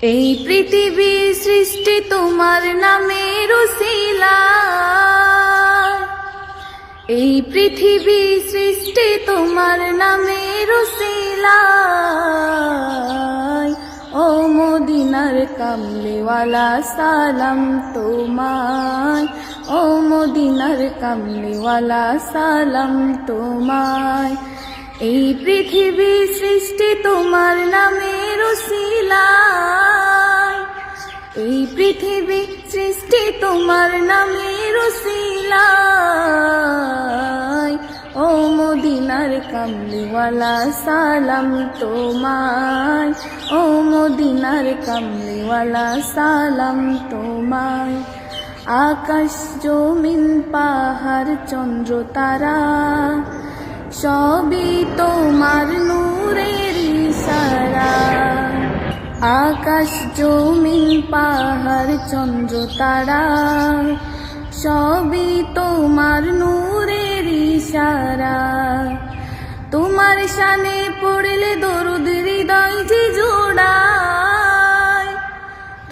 এই পৃথিবী সৃষ্টি তোমার নামের উসিলায়, এই পৃথিবী সৃষ্টি তোমার নামের উসিলায়। ও মদিনার কামলিওয়ালা সালাম তোমায়, ও মদিনার কামলিওয়ালা সালাম তোমায়। এই পৃথিবী সৃষ্টি তোমার নামের উসিলায়, এই পৃথিবী সৃষ্টি তোমার নামের উসিলায়। ও মদিনার কামলিওয়ালা সালাম তোমায়, ও মদিনার কামলিওয়ালা সালাম তোমায়। আকাশ জমিন পাহাড় চন্দ্র তারা সবই তোমার নূরের ইশারা। আকাশ জমিন পাহাড় চন্দ্র তারা সবই তোমার নূরের ইশারা। তোমার শানে পড়লে দরুদ হৃদয় যে জোড়ায়,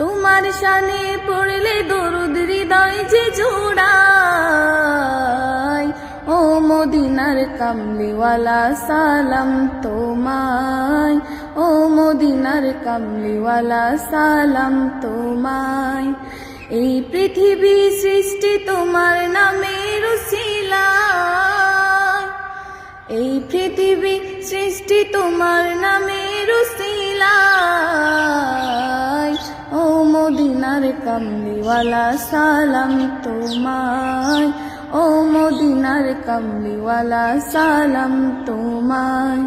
তোমার শানে পড়লে দরুদ হৃদয় যে জোড়ায়। ও মদিনার কামলিওয়ালা সালাম তোমায়, ও মদিনার কামলিওয়ালা সালাম তোমায়। এই পৃথিবী সৃষ্টি তোমার নামের উসিলায়, এই পৃথিবী সৃষ্টি তোমার নামের উসিলায়। ও মদিনার কামলিওয়ালা সালাম তোমায়, ও মদিনার কামলিওয়ালা সালাম তোমায়।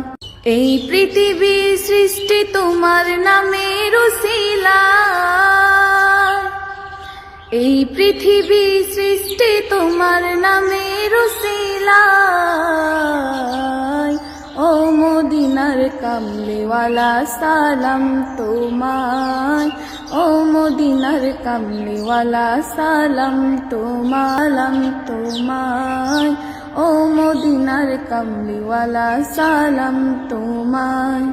এই পৃথিবী সৃষ্টি তোমার নামের উসিলায়, এই পৃথিবী সৃষ্টি তোমার নামের উসিলায়। ও মদিনার কামলিওয়ালা সালাম তোমায়, ও মদিনার কামলিওয়ালা সালাম তোমায়, ও মদিনার কামলিওয়ালা সালাম তোমায়।